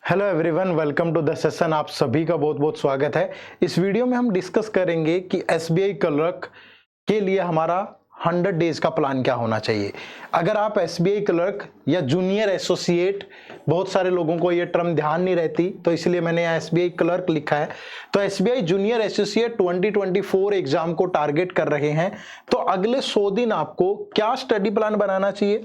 Hello everyone, welcome to the session. आप सभी का बहुत बहुत स्वागत है। इस वीडियो में हम डिस्कस करेंगे कि एसबीआई क्लर्क के लिए हमारा 100 डेज का प्लान क्या होना चाहिए। अगर आप एसबीआई क्लर्क या जूनियर एसोसिएट, बहुत सारे लोगों को ये टर्म ध्यान नहीं रहती तो इसलिए मैंने यहाँ एसबीआई क्लर्क लिखा है। तो एसबीआई जूनियर एसोसिएट 2024 एग्जाम को टारगेट कर रहे हैं, तो अगले 100 दिन आपको क्या स्टडी प्लान बनाना चाहिए,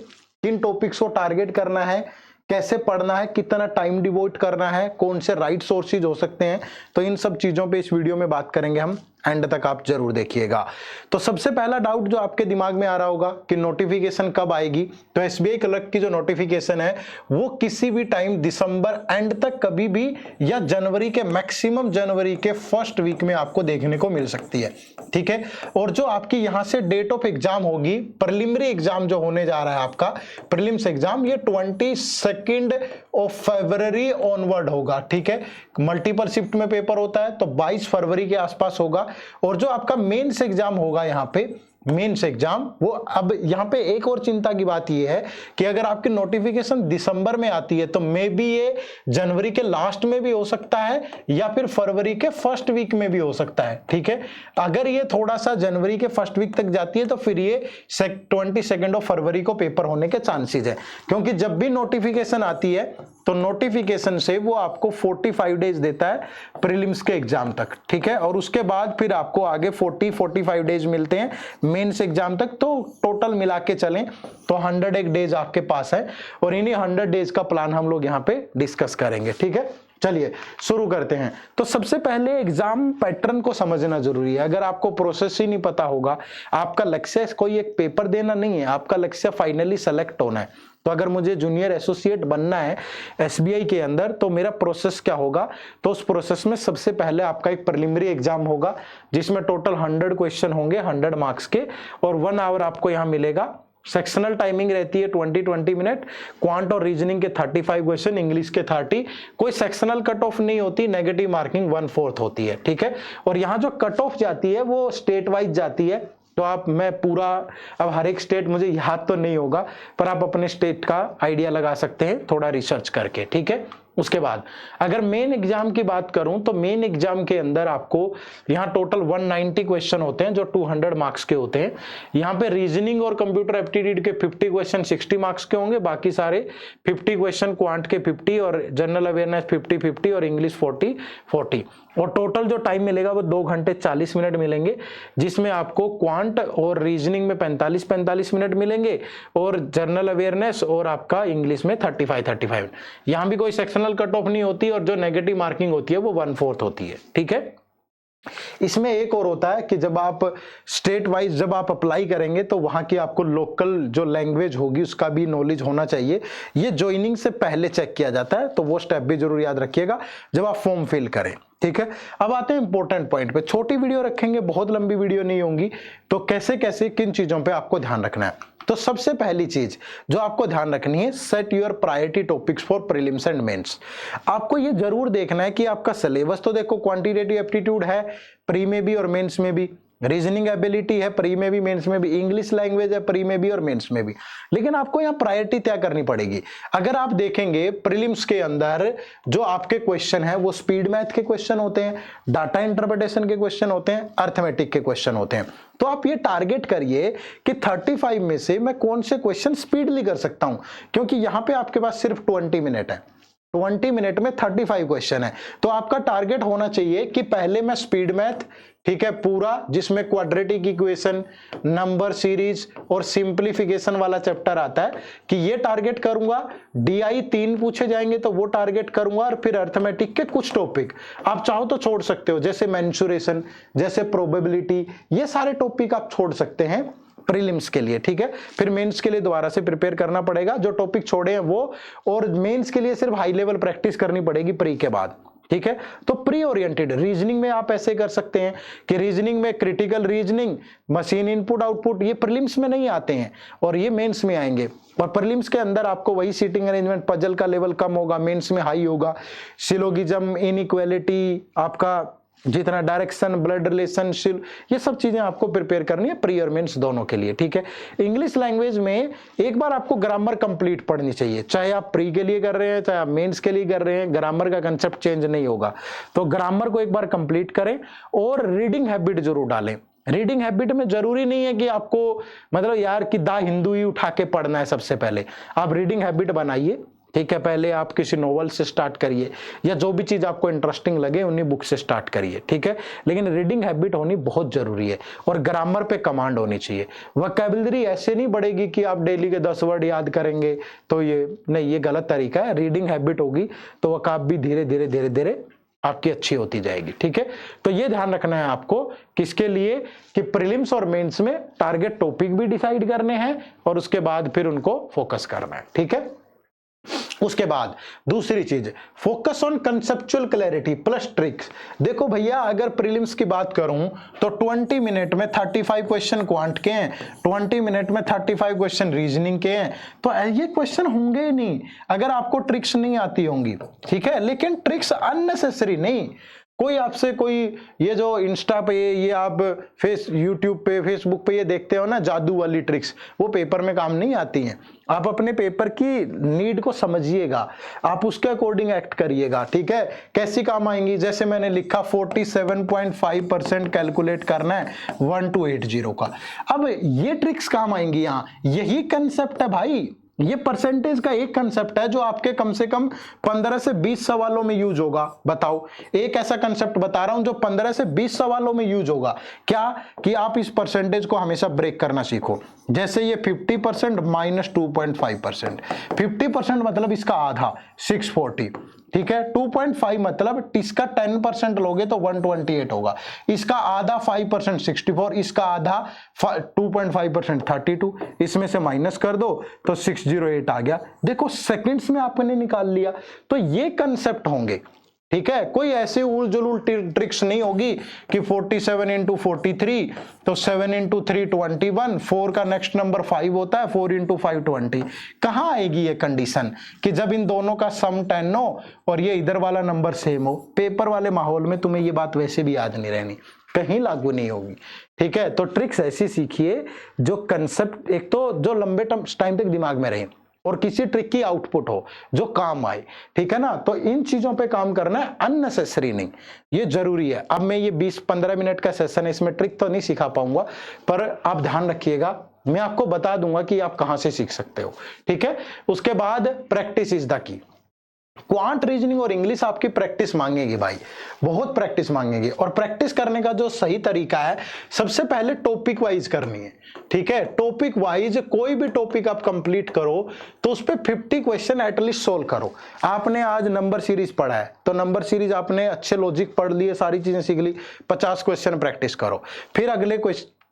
किन टॉपिक्स को टारगेट करना है, कैसे पढ़ना है, कितना टाइम डिवोट करना है, कौन से राइट सोर्सेज हो सकते हैं, तो इन सब चीजों पे इस वीडियो में बात करेंगे हम। एंड तक आप जरूर देखिएगा। तो सबसे पहला डाउट जो आपके दिमाग में आ रहा होगा कि नोटिफिकेशन कब आएगी, तो एसबीआई क्लर्क की जो नोटिफिकेशन है वो किसी भी टाइम दिसंबर एंड तक कभी भी या जनवरी के मैक्सिमम जनवरी के फर्स्ट वीक में आपको देखने को मिल सकती है। ठीक है। और जो आपकी यहां से डेट ऑफ एग्जाम होगी, प्रिलिमिनरी एग्जाम जो होने जा रहा है आपका प्रीलिम्स एग्जाम, ये 22 फरवरी ऑनवर्ड होगा। ठीक है। मल्टीपल शिफ्ट में पेपर होता है तो 22 फरवरी के आसपास होगा। और जो आपका मेंस एग्जाम होगा यहाँ पे, मेंस एग्जाम, वो अब यहाँ पे एक और चिंता की बात ये है कि अगर आपकी नोटिफिकेशन दिसंबर में आती है तो मे बी ये जनवरी के लास्ट में भी हो सकता है या फिर फरवरी के फर्स्ट वीक में भी हो सकता है। ठीक है। अगर ये थोड़ा सा जनवरी के फर्स्ट वीक तक जाती है तो फिर ये 22 फरवरी को पेपर होने के चांसेस है, क्योंकि जब भी नोटिफिकेशन आती है तो नोटिफिकेशन से वो आपको 45 डेज देता है प्रीलिम्स के एग्जाम तक। ठीक है। और उसके बाद फिर आपको आगे 45 डेज मिलते हैं मेंस एग्जाम तक। तो टोटल मिला के चलें तो 101 डेज आपके पास है और इन्हीं 100 डेज का प्लान हम लोग यहाँ पे डिस्कस करेंगे। ठीक है। चलिए शुरू करते हैं। तो सबसे पहले एग्जाम पैटर्न को समझना जरूरी है। अगर आपको प्रोसेस ही नहीं पता होगा, आपका लक्ष्य कोई एक पेपर देना नहीं है, आपका लक्ष्य फाइनली सेलेक्ट होना है। तो अगर मुझे जूनियर एसोसिएट बनना है एसबीआई के अंदर तो मेरा प्रोसेस क्या होगा, तो उस प्रोसेस में सबसे पहले आपका एक प्रिलिमिनरी एग्जाम होगा जिसमें टोटल 100 क्वेश्चन होंगे 100 मार्क्स के, और 1 आवर आपको यहाँ मिलेगा। सेक्शनल टाइमिंग रहती है 20 मिनट, क्वांट और रीजनिंग के 35 क्वेश्चन, इंग्लिश के 30। कोई सेक्शनल कट ऑफ नहीं होती, नेगेटिव मार्किंग 1/4 होती है। ठीक है। और यहाँ जो कट ऑफ जाती है वो स्टेट वाइज जाती है। तो मैं पूरा, अब हर एक स्टेट मुझे याद तो नहीं होगा, पर आप अपने स्टेट का आइडिया लगा सकते हैं थोड़ा रिसर्च करके। ठीक है। उसके बाद अगर मेन एग्जाम की बात करूं तो मेन एग्जाम के अंदर आपको यहाँ टोटल 190 क्वेश्चन होते हैं जो 200 मार्क्स के होते हैं। यहाँ पे रीजनिंग और कंप्यूटर एप्टीट्यूड के 50 क्वेश्चन 60 मार्क्स के होंगे, बाकी सारे 50 क्वेश्चन, क्वांट के 50 और जनरल अवेयरनेस 50-50 और इंग्लिश 40-40। और टोटल जो टाइम मिलेगा वो 2 घंटे 40 मिनट मिलेंगे, जिसमें आपको क्वांट और रीजनिंग में 45-45 मिनट मिलेंगे और जनरल अवेयरनेस और आपका इंग्लिश में 35-35। यहाँ भी कोई सेक्शनल कट ऑफ नहीं होती और जो नेगेटिव मार्किंग होती है वो 1/4 होती है। ठीक है। इसमें एक और होता है कि जब आप स्टेट वाइज जब आप अप्लाई करेंगे तो वहां की आपको लोकल जो लैंग्वेज होगी उसका भी नॉलेज होना चाहिए। ये ज्वाइनिंग से पहले चेक किया जाता है, तो वो स्टेप भी जरूर याद रखिएगा जब आप फॉर्म फिल करें। ठीक है। अब आते हैं इंपॉर्टेंट पॉइंट पे। छोटी वीडियो रखेंगे, बहुत लंबी वीडियो नहीं होंगी, तो कैसे कैसे किन चीजों पे आपको ध्यान रखना है। तो सबसे पहली चीज जो आपको ध्यान रखनी है, set your priority topics for prelims and mains. आपको ये जरूर देखना है कि आपका सिलेबस तो देखो क्वांटिटेटिव एप्टीट्यूड है प्री में भी और मेंस में भी, रीजनिंग एबिलिटी है प्री में भी मेंस में भी, इंग्लिश लैंग्वेज है प्री में भी और मेंस में भी, लेकिन आपको यहाँ प्रायोरिटी तय करनी पड़ेगी। अगर आप देखेंगे प्रीलिम्स के अंदर जो आपके क्वेश्चन है वो स्पीड मैथ के क्वेश्चन होते हैं, डाटा इंटरप्रिटेशन के क्वेश्चन होते हैं, अर्थमेटिक के क्वेश्चन होते हैं। तो आप ये टारगेट करिए कि 35 में से मैं कौन से क्वेश्चन स्पीडली कर सकता हूं, क्योंकि यहां पे आपके पास सिर्फ 20 मिनट है। 20 मिनट में 35 क्वेश्चन है, तो आपका टारगेट होना चाहिए कि पहले मैं स्पीड मैथ, ठीक है, पूरा जिसमें क्वाड्रेटिक इक्वेशन, नंबर सीरीज और सिंप्लीफिकेशन वाला चैप्टर आता है, कि ये टारगेट करूंगा। डीआई 3 पूछे जाएंगे तो वो टारगेट करूंगा, और फिर अर्थमेटिक के कुछ टॉपिक आप चाहो तो छोड़ सकते हो, जैसे मेंसुरेशन, जैसे प्रोबेबिलिटी, ये सारे टॉपिक आप छोड़ सकते हैं प्रीलिम्स के लिए। ठीक है। फिर मेंस के लिए दोबारा से प्रिपेयर करना पड़ेगा, जो टॉपिक छोड़े हैं वो, और मेंस के लिए सिर्फ हाई लेवल प्रैक्टिस करनी पड़ेगी प्री के बाद। ठीक है। तो प्री ओरिएंटेड रीजनिंग में आप ऐसे कर सकते हैं कि रीजनिंग में critical reasoning, machine input output, ये प्रीलिम्स में नहीं आते हैं और ये मेंस में आएंगे। और प्रीलिम्स के अंदर आपको वही सीटिंग अरेंजमेंट, पजल का लेवल कम होगा, मेंस में हाई होगा। सिलोगिज्म, इनइक्वालिटी, आपका जितना डायरेक्शन, ब्लड रिलेशनशिप, ये सब चीजें आपको प्रिपेयर करनी है प्री और मेंस दोनों के लिए, ठीक है। इंग्लिश लैंग्वेज में एक बार आपको ग्रामर कंप्लीट पढ़नी चाहिए, चाहे आप प्री के लिए कर रहे हैं चाहे आप मेंस के लिए कर रहे हैं, ग्रामर का कंसेप्ट चेंज नहीं होगा। तो ग्रामर को एक बार कंप्लीट करें और रीडिंग हैबिट जरूर डालें। रीडिंग हैबिट में जरूरी नहीं है कि आपको मतलब यार कि द हिंदू ही उठा के पढ़ना है, सबसे पहले आप रीडिंग हैबिट बनाइए, ठीक है। पहले आप किसी नोवेल से स्टार्ट करिए या जो भी चीज आपको इंटरेस्टिंग लगे उन्हीं बुक से स्टार्ट करिए, ठीक है। लेकिन रीडिंग हैबिट होनी बहुत जरूरी है और ग्रामर पे कमांड होनी चाहिए। वोकैबुलरी ऐसे नहीं बढ़ेगी कि आप डेली के 10 वर्ड याद करेंगे, तो ये नहीं, ये गलत तरीका है। रीडिंग हैबिट होगी तो वोकैब भी धीरे धीरे धीरे धीरे आपकी अच्छी होती जाएगी, ठीक है। तो ये ध्यान रखना है आपको किसके लिए कि प्रीलिम्स और मेंस में टारगेट टॉपिक भी डिसाइड करने हैं और उसके बाद फिर उनको फोकस करना है, ठीक है। उसके बाद दूसरी चीज, focus on conceptual clarity plus tricks. देखो भैया, अगर प्रीलिम्स की बात करूं तो 20 मिनट में 35 क्वेश्चन क्वांट के हैं, 20 मिनट में 35 क्वेश्चन रीजनिंग के हैं, तो ये क्वेश्चन होंगे ही नहीं अगर आपको ट्रिक्स नहीं आती होंगी, ठीक है। लेकिन ट्रिक्स अननेसेसरी नहीं, कोई आपसे कोई ये जो इंस्टा पे ये आप यूट्यूब पे फेसबुक पे ये देखते हो ना जादू वाली ट्रिक्स, वो पेपर में काम नहीं आती हैं। आप अपने पेपर की नीड को समझिएगा, आप उसके अकॉर्डिंग एक्ट करिएगा, ठीक है। कैसी काम आएंगी, जैसे मैंने लिखा 47.5% कैलकुलेट करना है 1 to 80 का। अब ये ट्रिक्स काम आएंगी यहाँ, यही कंसेप्ट है भाई। ये परसेंटेज का एक कंसेप्ट है जो आपके कम से कम 15 से 20 सवालों में यूज होगा। बताओ, एक ऐसा कंसेप्ट बता रहा हूं जो 15 से 20 सवालों में यूज होगा। क्या कि आप इस परसेंटेज को हमेशा ब्रेक करना सीखो। जैसे ये 50% माइनस 2.5%, 50% मतलब इसका आधा 640, ठीक है। 2.5 मतलब इसका 10% लोगे तो 128 होगा, इसका आधा 5% 64, इसका आधा 2.5% 32, इसमें से माइनस कर दो तो 608 आ गया। देखो सेकंड्स में आपने निकाल लिया। तो ये कंसेप्ट होंगे, ठीक है। कोई ऐसे उल जुलूल ट्रिक्स नहीं होगी कि 47 into 43 तो 7 into 3 21, 4 का नेक्स्ट नंबर 5 होता है, 4 into 5 20। कहां आएगी ये कंडीशन कि जब इन दोनों का सम 10 हो और ये इधर वाला नंबर सेम हो। पेपर वाले माहौल में तुम्हें ये बात वैसे भी याद नहीं रहनी, कहीं लागू नहीं होगी, ठीक है। तो ट्रिक्स ऐसी सीखिए जो कंसेप्ट एक तो जो लंबे टाइम तक दिमाग में रहे और किसी ट्रिक की आउटपुट हो जो काम आए, ठीक है ना। तो इन चीजों पे काम करना है, अननेसेसरी नहीं, ये जरूरी है। अब मैं ये 20-15 मिनट का सेशन है, इसमें ट्रिक तो नहीं सिखा पाऊंगा, पर आप ध्यान रखिएगा, मैं आपको बता दूंगा कि आप कहां से सीख सकते हो, ठीक है। उसके बाद practice is the key. Quant reasoning और इंग्लिश आपकी प्रैक्टिस मांगेगी भाई, बहुत प्रैक्टिस मांगेगी। और प्रैक्टिस करने का जो सही तरीका है, सबसे पहले टॉपिक वाइज करनी है, ठीक है। टॉपिक वाइज कोई भी टॉपिक आप कंप्लीट करो तो उस पे 50 क्वेश्चन एटलीस्ट सोल्व करो। आपने आज नंबर सीरीज पढ़ा है तो नंबर सीरीज आपने अच्छे लॉजिक पढ़ लिए, सारी चीजें सीख ली, 50 क्वेश्चन प्रैक्टिस करो। फिर अगले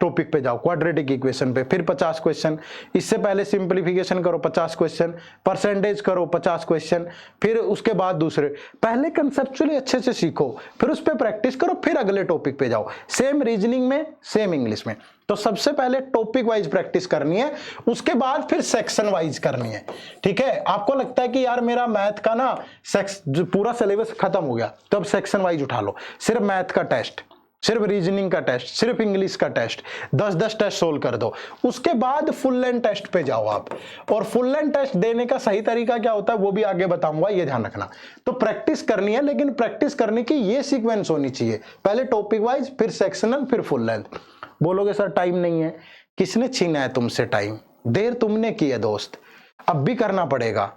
टॉपिक पे जाओ, क्वाड्रेटिक इक्वेशन पे, फिर 50 क्वेश्चन। इससे पहले सिंपलीफिकेशन करो 50 क्वेश्चन, परसेंटेज करो 50 क्वेश्चन, फिर उसके बाद दूसरे। पहले कंसेप्चुअली अच्छे से सीखो, फिर उस पर प्रैक्टिस करो, फिर अगले टॉपिक पे जाओ। सेम रीजनिंग में, सेम इंग्लिश में। तो सबसे पहले टॉपिक वाइज प्रैक्टिस करनी है, उसके बाद फिर सेक्शन वाइज करनी है, ठीक है। आपको लगता है कि यार मेरा मैथ का ना पूरा सिलेबस खत्म हो गया, तो अब सेक्शन वाइज उठा लो। सिर्फ मैथ का टेस्ट, सिर्फ रीजनिंग का टेस्ट, सिर्फ इंग्लिश का टेस्ट, 10-10 टेस्ट सोल्व कर दो। उसके बाद फुल लेंथ टेस्ट पे जाओ आप। और फुल लेंथ टेस्ट देने का सही तरीका क्या होता है वो भी आगे बताऊंगा, ये ध्यान रखना। तो प्रैक्टिस करनी है, लेकिन प्रैक्टिस करने की ये सीक्वेंस होनी चाहिए, पहले टॉपिक वाइज, फिर सेक्शनल, फिर फुल लेंथ। बोलोगे सर टाइम नहीं है, किसने छीना है तुमसे टाइम? देर तुमने की है दोस्त, अब भी करना पड़ेगा,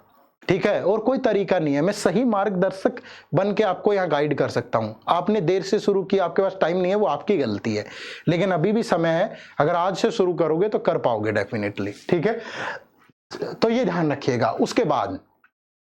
ठीक है। और कोई तरीका नहीं है, मैं सही मार्गदर्शक बन के आपको यहाँ गाइड कर सकता हूँ। आपने देर से शुरू किया, आपके पास टाइम नहीं है, वो आपकी गलती है, लेकिन अभी भी समय है। अगर आज से शुरू करोगे तो कर पाओगे डेफिनेटली, ठीक है। तो ये ध्यान रखिएगा। उसके बाद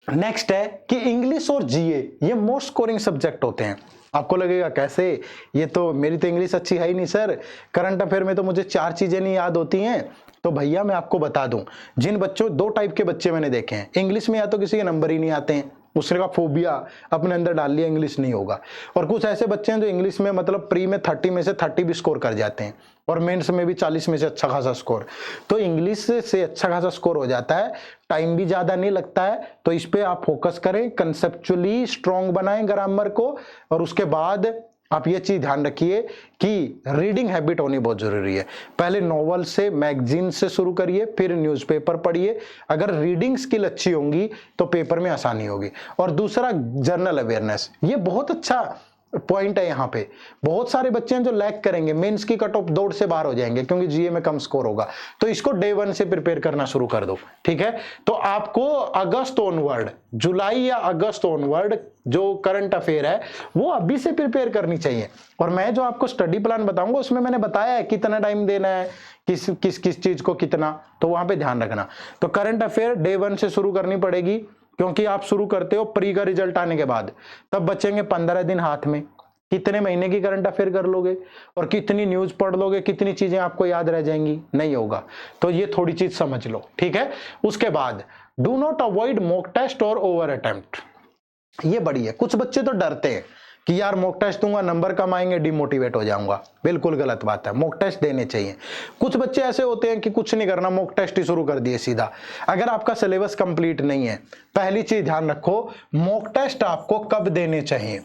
नेक्स्ट है कि इंग्लिश और जीए ये मोस्ट स्कोरिंग सब्जेक्ट होते हैं। आपको लगेगा कैसे, ये तो मेरी तो इंग्लिश अच्छी है ही नहीं सर, करंट अफेयर में तो मुझे 4 चीजें नहीं याद होती हैं। तो भैया मैं आपको बता दूं, जिन बच्चों 2 टाइप के बच्चे मैंने देखे हैं, इंग्लिश में या तो किसी के नंबर ही नहीं आते हैं, उसने का फोबिया अपने अंदर डाल लिया, इंग्लिश नहीं होगा। और कुछ ऐसे बच्चे हैं जो इंग्लिश में मतलब प्री में 30 में से 30 भी स्कोर कर जाते हैं और मेंस में भी 40 में से अच्छा खासा स्कोर। तो इंग्लिश से अच्छा खासा स्कोर हो जाता है, टाइम भी ज्यादा नहीं लगता है। तो इस पे आप फोकस करें, कंसेप्चुअली स्ट्रॉन्ग बनाएं ग्रामर को, और उसके बाद आप ये चीज ध्यान रखिए कि रीडिंग हैबिट होनी बहुत जरूरी है। पहले नॉवल से, मैगजीन से शुरू करिए, फिर न्यूज़पेपर पढ़िए। अगर रीडिंग स्किल अच्छी होंगी तो पेपर में आसानी होगी। और दूसरा, जर्नल अवेयरनेस, ये बहुत अच्छा पॉइंट है। यहाँ पे बहुत सारे बच्चे हैं जो लैग करेंगे, मेंस की कट ऑफ दौड़ से बाहर हो जाएंगे क्योंकि जीए में कम स्कोर होगा। तो इसको डे 1 से प्रिपेयर करना शुरू कर दो, ठीक है। तो आपको अगस्त ऑनवर्ड, जुलाई या अगस्त ऑनवर्ड जो करंट अफेयर है वो अभी से प्रिपेयर करनी चाहिए। और मैं जो आपको स्टडी प्लान बताऊंगा उसमें मैंने बताया है कितना टाइम देना है, किस किस किस चीज को कितना, तो वहां पे ध्यान रखना। तो करंट अफेयर डे 1 से शुरू करनी पड़ेगी, क्योंकि आप शुरू करते हो प्री का रिजल्ट आने के बाद, तब बचेंगे 15 दिन हाथ में। कितने महीने की करंट अफेयर कर लोगे और कितनी न्यूज पढ़ लोगे, कितनी चीजें आपको याद रह जाएंगी, नहीं होगा। तो ये थोड़ी चीज समझ लो, ठीक है। उसके बाद do not avoid mock test और ओवर अटेम्प्ट, ये बड़ी है। कुछ बच्चे तो डरते हैं कि यार मॉक टेस्ट दूंगा नंबर कम आएंगे, डिमोटिवेट हो जाऊंगा। बिल्कुल गलत बात है, मॉक टेस्ट देने चाहिए। कुछ बच्चे ऐसे होते हैं कि कुछ नहीं करना, मॉक टेस्ट ही शुरू कर दिए सीधा। अगर आपका सिलेबस कंप्लीट नहीं है, पहली चीज ध्यान रखो, मॉक टेस्ट आपको कब देने चाहिए।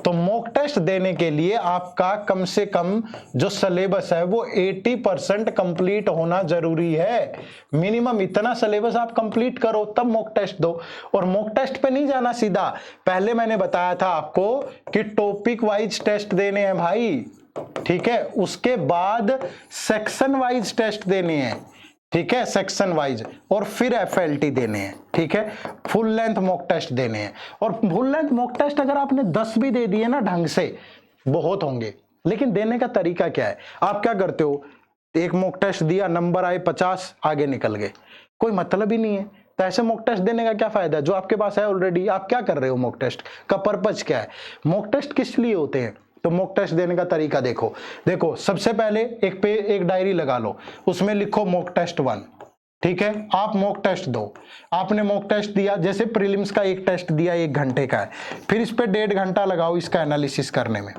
तो मॉक टेस्ट देने के लिए आपका कम से कम जो सिलेबस है वो 80% कंप्लीट होना जरूरी है। मिनिमम इतना सिलेबस आप कंप्लीट करो तब मॉक टेस्ट दो। और मॉक टेस्ट पे नहीं जाना सीधा, पहले मैंने बताया था आपको कि टॉपिक वाइज टेस्ट देने हैं भाई, ठीक है। उसके बाद सेक्शन वाइज टेस्ट देने हैं, ठीक है, सेक्शन वाइज, और फिर एफएलटी देने हैं, ठीक है। फुल लेंथ मॉक टेस्ट देने हैं। और फुल लेंथ मॉक टेस्ट अगर आपने 10 भी दे दिए ना ढंग से, बहुत होंगे। लेकिन देने का तरीका क्या है, आप क्या करते हो, एक मॉक टेस्ट दिया, नंबर आए 50, आगे निकल गए, कोई मतलब ही नहीं है। तो ऐसे मॉक टेस्ट देने का क्या फायदा, जो आपके पास है ऑलरेडी। आप क्या कर रहे हो, मॉक टेस्ट का पर्पज क्या है, मॉक टेस्ट किस लिए होते हैं। तो मॉक टेस्ट देने का तरीका देखो सबसे पहले एक डायरी लगा लो, उसमें लिखो मॉक टेस्ट 1, ठीक है। आप मॉक टेस्ट दो, आपने मॉक टेस्ट दिया, जैसे प्रीलिम्स का एक टेस्ट दिया 1 घंटे का है, फिर इस पे 1.5 घंटा लगाओ इसका एनालिसिस करने में,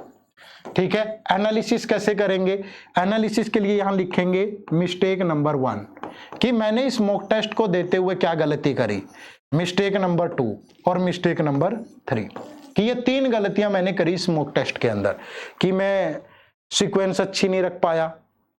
ठीक है। एनालिसिस कैसे करेंगे, एनालिसिस के लिए यहां लिखेंगे मिस्टेक नंबर 1 कि मैंने इस मॉक टेस्ट को देते हुए क्या गलती करी, मिस्टेक नंबर 2 और मिस्टेक नंबर 3, कि ये 3 गलतियां मैंने करी इस मॉक टेस्ट के अंदर। कि मैं सीक्वेंस अच्छी नहीं रख पाया,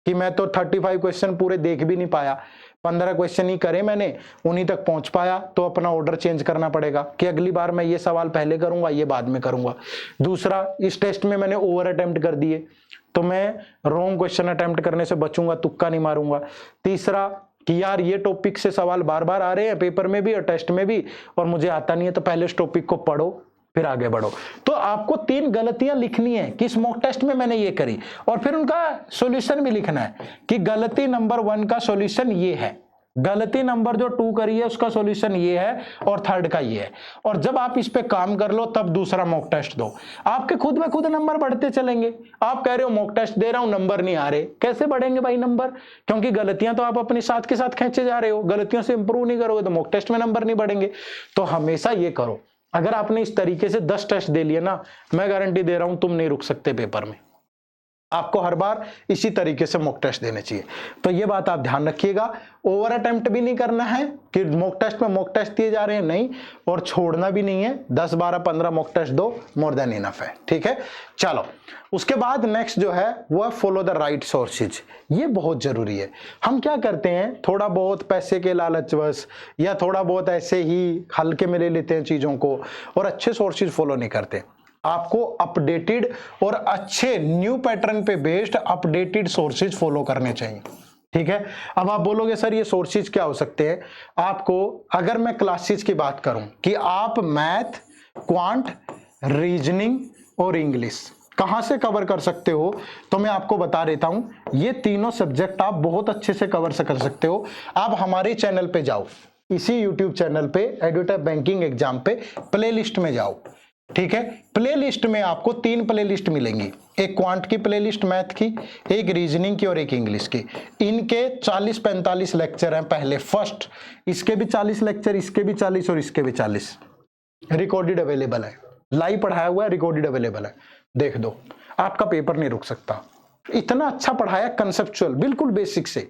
कि मैं तो 35 क्वेश्चन पूरे देख भी नहीं पाया, 15 क्वेश्चन ही करे मैंने, उन्हीं तक पहुंच पाया, तो अपना ऑर्डर चेंज करना पड़ेगा कि अगली बार मैं ये सवाल पहले करूंगा, ये बाद में करूंगा। दूसरा, इस टेस्ट में मैंने ओवर अटेम्प्ट कर दिए, तो मैं रॉन्ग क्वेश्चन अटेम्प्ट करने से बचूंगा, तुक्का नहीं मारूंगा। तीसरा, कि यार ये टॉपिक से सवाल बार बार आ रहे हैं पेपर में भी और टेस्ट में भी, और मुझे आता नहीं है, तो पहले इस टॉपिक को पढ़ो फिर आगे बढ़ो। तो आपको 3 गलतियां लिखनी है कि इस मॉक टेस्ट में मैंने ये करी, और फिर उनका सॉल्यूशन भी लिखना है कि गलती नंबर 1 का सॉल्यूशन ये है, गलती नंबर जो 2 करी है उसका सॉल्यूशन ये है, और 3rd का ये है। और जब आप इस पे काम कर लो तब दूसरा मॉक टेस्ट दो, आपके खुद में खुद नंबर बढ़ते चलेंगे। आप कह रहे हो मॉक टेस्ट दे रहा हूं नंबर नहीं आ रहे, कैसे बढ़ेंगे भाई नंबर, क्योंकि गलतियां तो आप अपने साथ के साथ खींचे जा रहे हो, गलतियों से इंप्रूव नहीं करोगे तो मॉक टेस्ट में नंबर नहीं बढ़ेंगे। तो हमेशा ये करो, अगर आपने इस तरीके से 10 टेस्ट दे लिए ना, मैं गारंटी दे रहा हूं तुम नहीं रुक सकते पेपर में। आपको हर बार इसी तरीके से मॉक टेस्ट देने चाहिए। तो ये बात आप ध्यान रखिएगा, ओवर अटेम्प्ट भी नहीं करना है कि मॉक टेस्ट में मॉक टेस्ट दिए जा रहे हैं, नहीं, और छोड़ना भी नहीं है। 10, 12, 15 मॉक टेस्ट दो, मोर देन इनफ है, ठीक है। चलो, उसके बाद नेक्स्ट जो है वो है फॉलो द राइट सोर्सेज। ये बहुत जरूरी है। हम क्या करते हैं, थोड़ा बहुत पैसे के लालचवश या थोड़ा बहुत ऐसे ही हल्के में ले लेते हैं चीजों को, और अच्छे सोर्सेज फॉलो नहीं करते। आपको अपडेटेड और अच्छे न्यू पैटर्न पे बेस्ड अपडेटेड सोर्सेज फॉलो करने चाहिए, ठीक है। अब आप बोलोगे सर ये सोर्सेज क्या हो सकते हैं। आपको, अगर मैं क्लासेस की बात करूं कि आप मैथ, क्वांट, रीजनिंग और इंग्लिश कहां से कवर कर सकते हो, तो मैं आपको बता देता हूं। ये तीनों सब्जेक्ट आप बहुत अच्छे से कवर कर सकते हो। आप हमारे चैनल पे जाओ, इसी यूट्यूब चैनल पे एडुटेक बैंकिंग एग्जाम पे प्लेलिस्ट में जाओ, ठीक है। प्लेलिस्ट में आपको 3 प्लेलिस्ट मिलेंगी, एक क्वांट की प्लेलिस्ट मैथ की, एक रीजनिंग की और एक इंग्लिश की। इनके 40-45 लेक्चर हैं पहले, फर्स्ट, इसके भी 40 लेक्चर, इसके भी 40 और इसके भी 40 रिकॉर्डेड अवेलेबल है, लाइव पढ़ाया हुआ है, रिकॉर्डेड अवेलेबल है, देख दो, आपका पेपर नहीं रुक सकता। इतना अच्छा पढ़ाया, कंसेप्चुअल, बिल्कुल बेसिक से,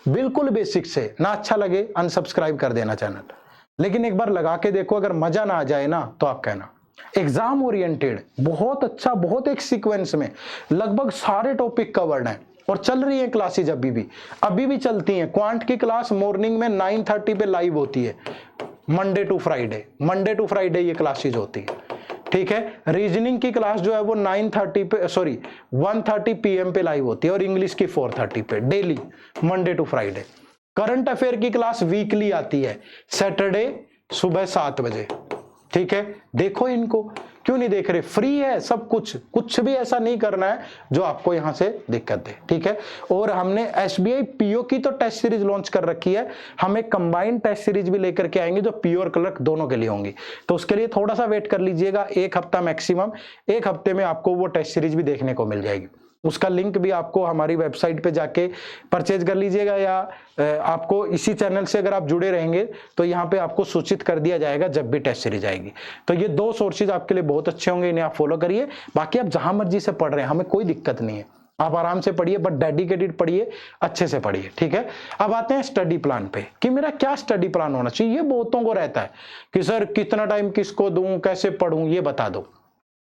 बिल्कुल बेसिक से। ना अच्छा लगे अनसब्सक्राइब कर देना चैनल, लेकिन एक बार लगा के देखो, अगर मजा ना आ जाए ना तो आप कहना, एग्जाम ओरिएंटेड, बहुत अच्छा, बहुत एक सीक्वेंस में लगभग सारे टॉपिक कवर्ड हैं और चल रही है क्लासेज अभी भी चलती हैं। क्वांट की क्लास मॉर्निंग में 9:30 पे लाइव होती है, मंडे टू फ्राइडे ये क्लासेज होती है, ठीक है। रीजनिंग की क्लास जो है वो 9:30 पे 1:30 PM पे लाइव होती है और इंग्लिश की 4:30 पे daily, Monday to Friday. Current affair की क्लास वीकली आती है, सैटरडे सुबह 7 बजे, ठीक है। देखो इनको, क्यों नहीं देख रहे? फ्री है सब कुछ, कुछ भी ऐसा नहीं करना है जो आपको यहां से दिक्कत दे, ठीक है। और हमने एसबीआई पीओ की तो टेस्ट सीरीज लॉन्च कर रखी है, हम एक कंबाइंड टेस्ट सीरीज भी लेकर के आएंगे जो पीओ और क्लर्क दोनों के लिए होंगी। तो उसके लिए थोड़ा सा वेट कर लीजिएगा, 1 हफ्ता मैक्सिमम, 1 हफ्ते में आपको वो टेस्ट सीरीज भी देखने को मिल जाएगी। उसका लिंक भी आपको हमारी वेबसाइट पे जाके परचेज कर लीजिएगा, या आपको इसी चैनल से अगर आप जुड़े रहेंगे तो यहाँ पे आपको सूचित कर दिया जाएगा जब भी टेस्ट सीरीज आएगी। तो ये 2 सोर्सेज आपके लिए बहुत अच्छे होंगे, इन्हें आप फॉलो करिए। बाकी आप जहां मर्जी से पढ़ रहे हैं, हमें कोई दिक्कत नहीं है, आप आराम से पढ़िए, बट डेडिकेटेड पढ़िए, अच्छे से पढ़िए, ठीक है। अब आते हैं स्टडी प्लान पे कि मेरा क्या स्टडी प्लान होना चाहिए। ये बहुतों को रहता है कि सर कितना टाइम किसको दूं, कैसे पढ़ूं, ये बता दो।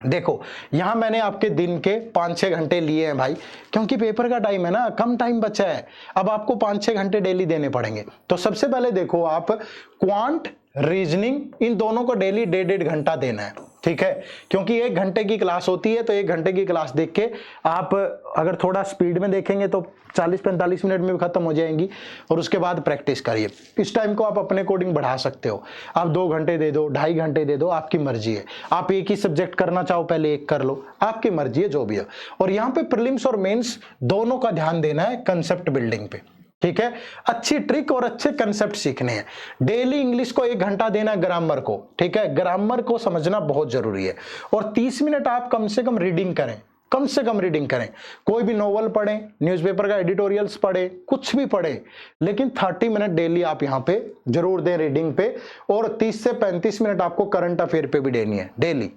देखो यहां मैंने आपके दिन के 5-6 घंटे लिए हैं भाई, क्योंकि पेपर का टाइम है ना, कम टाइम बचा है, अब आपको 5-6 घंटे डेली देने पड़ेंगे। तो सबसे पहले देखो, आप क्वांट, रीजनिंग, इन दोनों को डेली 1.5 घंटा देना है, ठीक है। क्योंकि 1 घंटे की क्लास होती है, तो 1 घंटे की क्लास देख के आप अगर थोड़ा स्पीड में देखेंगे तो 40-45 मिनट में भी खत्म हो जाएंगी, और उसके बाद प्रैक्टिस करिए। इस टाइम को आप अपने अकॉर्डिंग बढ़ा सकते हो, आप 2 घंटे दे दो, 2.5 घंटे दे दो, आपकी मर्जी है। आप एक ही सब्जेक्ट करना चाहो पहले एक कर लो, आपकी मर्जी है, जो भी है। और यहाँ पे प्रीलिम्स और मेंस दोनों का ध्यान देना है कंसेप्ट बिल्डिंग पे, ठीक है। अच्छी ट्रिक और अच्छे कंसेप्ट सीखने हैं। डेली इंग्लिश को 1 घंटा देना है, ग्रामर को, ठीक है, ग्रामर को समझना बहुत जरूरी है। और 30 मिनट आप कम से कम रीडिंग करें, कम से कम रीडिंग करें। कोई भी नोवेल पढ़ें, न्यूज़पेपर का एडिटोरियल्स पढ़ें, कुछ भी पढ़ें, लेकिन 30 मिनट डेली आप यहां पे जरूर दें रीडिंग पे, और 30 से 35 मिनट आपको करंट अफेयर पे भी देनी है डेली,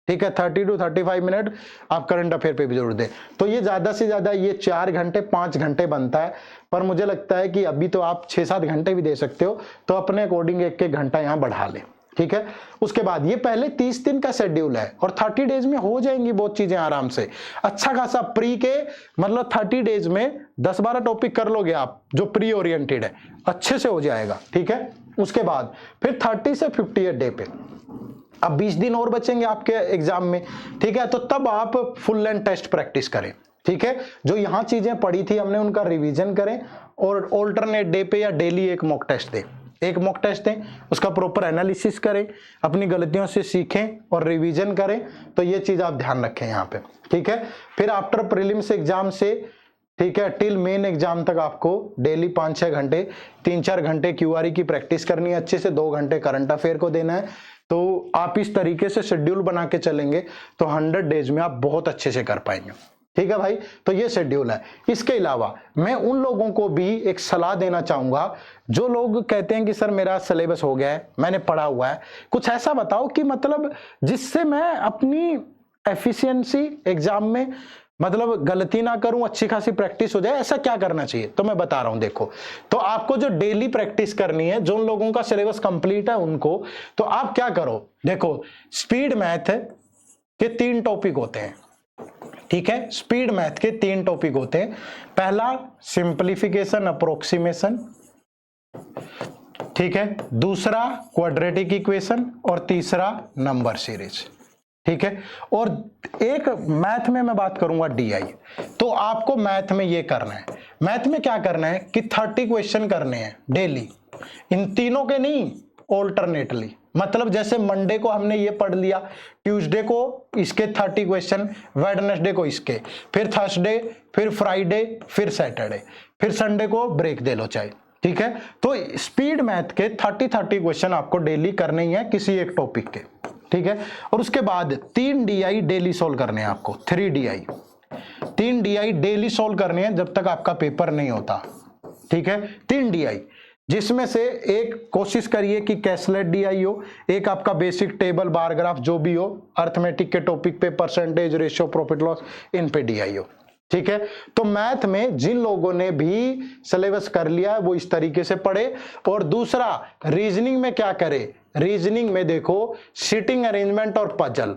ठीक है। 30 to 35 मिनट आप करंट अफेयर पे भी जरूर दें। तो ये ज्यादा से ज्यादा ये 4 घंटे 5 घंटे बनता है, पर मुझे लगता है कि अभी तो आप 6-7 घंटे भी दे सकते हो, तो अपने अकॉर्डिंग 1-1 घंटा यहाँ बढ़ा लें, ठीक है। उसके बाद ये पहले 30 दिन का शेड्यूल है, और 30 डेज में हो जाएंगी बहुत चीजें आराम से। अच्छा खासा प्री के मतलब 30 डेज में 10-12 टॉपिक कर लोगे आप, जो प्री ओरिएंटेड है, अच्छे से हो जाएगा, ठीक है। उसके बाद फिर 30 से 58 डे पे, अब 20 दिन और बचेंगे आपके एग्जाम में, ठीक है। तो तब आप फुल लेंथ टेस्ट प्रैक्टिस करें, ठीक है। जो यहां चीजें पढ़ी थी हमने उनका रिवीजन करें, और ऑल्टरनेट डे पे या डेली एक मॉक टेस्ट दें, एक मॉक टेस्ट दें, उसका प्रॉपर एनालिसिस करें, अपनी गलतियों से सीखें और रिवीजन करें। तो ये चीज आप ध्यान रखें यहाँ पे, ठीक है। फिर आफ्टर प्रीलिम्स एग्जाम से, ठीक है, टिल मेन एग्जाम तक आपको डेली 5-6 घंटे, 3-4 घंटे क्यूआरई की प्रैक्टिस करनी है अच्छे से, 2 घंटे करंट अफेयर को देना है। तो आप इस तरीके से शेड्यूल बना के चलेंगे तो 100 डेज में आप बहुत अच्छे से कर पाएंगे, ठीक है भाई। तो ये शेड्यूल है। इसके अलावा मैं उन लोगों को भी एक सलाह देना चाहूंगा जो लोग कहते हैं कि सर मेरा सिलेबस हो गया है, मैंने पढ़ा हुआ है, कुछ ऐसा बताओ कि मतलब जिससे मैं अपनी एफिशिएंसी एग्जाम में मतलब गलती ना करूं, अच्छी खासी प्रैक्टिस हो जाए। ऐसा क्या करना चाहिए, तो मैं बता रहा हूं। देखो, तो आपको जो डेली प्रैक्टिस करनी है, जो उन लोगों का सिलेबस कंप्लीट है उनको, तो आप क्या करो, देखो स्पीड मैथ के 3 टॉपिक होते हैं, ठीक है। स्पीड मैथ के 3 टॉपिक होते हैं। पहला सिंपलीफिकेशन अप्रोक्सीमेशन, ठीक है, दूसरा क्वाड्रेटिक इक्वेशन, और तीसरा नंबर सीरीज, ठीक है। और एक मैथ में मैं बात करूंगा डीआई। तो आपको मैथ में ये करना है, मैथ में क्या करना है कि 30 क्वेश्चन करने हैं डेली, इन तीनों के नहीं, ऑल्टरनेटली। मतलब जैसे मंडे को हमने ये पढ़ लिया, ट्यूसडे को इसके 30 क्वेश्चन, वेडनेसडे को इसके, फिर थर्सडे, फिर फ्राइडे, फिर सैटरडे, फिर संडे को ब्रेक दे लो चाहे, ठीक है। तो स्पीड मैथ के 30 क्वेश्चन आपको डेली करने ही है किसी एक टॉपिक के, ठीक है। और उसके बाद 3 डीआई डेली सोल्व करने हैं आपको, 3 डीआई डेली सोल्व करने हैं जब तक आपका पेपर नहीं होता, ठीक है। 3 डीआई, जिसमें से एक कोशिश करिए कि कैसलेट डीआई हो, एक आपका बेसिक टेबल बार ग्राफ जो भी हो, अर्थमेटिक के टॉपिक पे परसेंटेज, रेशियो, प्रॉफिट लॉस, इन पे डीआई हो, ठीक है। तो मैथ में जिन लोगों ने भी सिलेबस कर लिया है वो इस तरीके से पढ़े। और दूसरा, रीजनिंग में क्या करे, रीजनिंग में देखो सिटिंग अरेंजमेंट और पजल,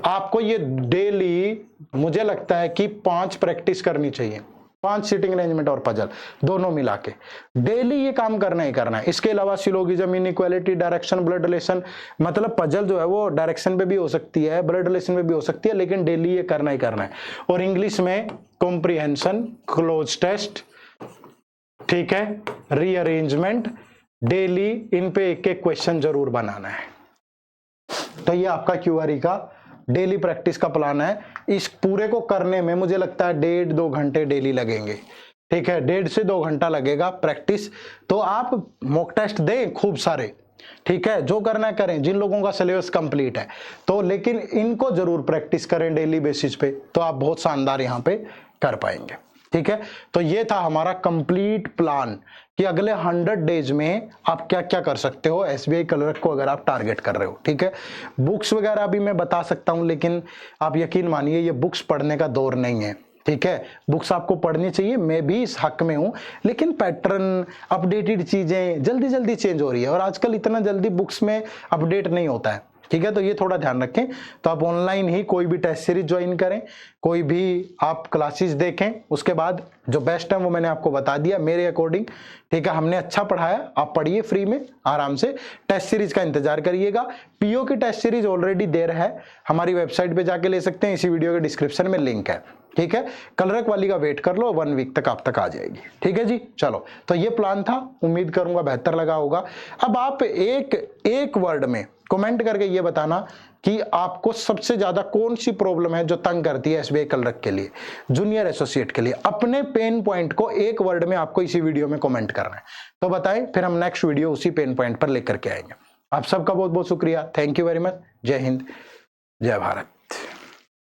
आपको ये डेली मुझे लगता है कि 5 प्रैक्टिस करनी चाहिए, 5 सिटिंग अरेंजमेंट और पजल दोनों मिला के डेली ये काम करना ही करना है। इसके अलावा syllogism, inequality, direction, blood relation, मतलब पजल जो है वो डायरेक्शन पे भी हो सकती है, ब्लड रिलेशन पे भी हो सकती है, लेकिन डेली ये करना ही करना है। और इंग्लिश में कॉम्प्रिहेंशन, क्लोज टेस्ट, ठीक है, रीअरेंजमेंट, डेली इन पे एक एक क्वेश्चन जरूर बनाना है। तो ये आपका क्यूआरई का डेली प्रैक्टिस का प्लान है। इस पूरे को करने में मुझे लगता है 1.5-2 घंटे डेली लगेंगे, ठीक है, 1.5 से 2 घंटा लगेगा प्रैक्टिस। तो आप मॉक टेस्ट दें खूब सारे, ठीक है, जो करना है करें, जिन लोगों का सिलेबस कंप्लीट है तो, लेकिन इनको जरूर प्रैक्टिस करें डेली बेसिस पे, तो आप बहुत शानदार यहाँ पे कर पाएंगे, ठीक है। तो ये था हमारा कंप्लीट प्लान कि अगले 100 डेज में आप क्या क्या कर सकते हो एसबीआई क्लर्क को अगर आप टारगेट कर रहे हो, ठीक है। बुक्स वगैरह भी मैं बता सकता हूं, लेकिन आप यकीन मानिए ये बुक्स पढ़ने का दौर नहीं है, ठीक है। बुक्स आपको पढ़नी चाहिए, मैं भी इस हक में हूं, लेकिन पैटर्न, अपडेटेड चीजें जल्दी जल्दी चेंज हो रही है और आजकल इतना जल्दी बुक्स में अपडेट नहीं होता है, ठीक है। तो ये थोड़ा ध्यान रखें। तो आप ऑनलाइन ही कोई भी टेस्ट सीरीज ज्वाइन करें, कोई भी आप क्लासेस देखें, उसके बाद जो बेस्ट है वो मैंने आपको बता दिया मेरे अकॉर्डिंग, ठीक है। हमने अच्छा पढ़ाया, आप पढ़िए फ्री में आराम से, टेस्ट सीरीज का इंतजार करिएगा। पीओ की टेस्ट सीरीज ऑलरेडी दे रहा है, हमारी वेबसाइट पे जाके ले सकते हैं, इसी वीडियो के डिस्क्रिप्शन में लिंक है, ठीक है। क्लर्क वाली का वेट कर लो, 1 वीक तक आप तक आ जाएगी, ठीक है जी। चलो, तो ये प्लान था, उम्मीद करूंगा बेहतर लगा होगा। अब आप एक वर्ड में कमेंट करके ये बताना कि आपको सबसे ज्यादा कौन सी प्रॉब्लम है जो तंग करती है एसबीआई क्लर्क के लिए, जूनियर एसोसिएट के लिए। अपने पेन पॉइंट को एक वर्ड में आपको इसी वीडियो में कमेंट करना है, तो बताएं, फिर हम नेक्स्ट वीडियो उसी पेन पॉइंट पर लेकर के आएंगे। आप सबका बहुत बहुत शुक्रिया, थैंक यू वेरी मच। जय हिंद, जय भारत।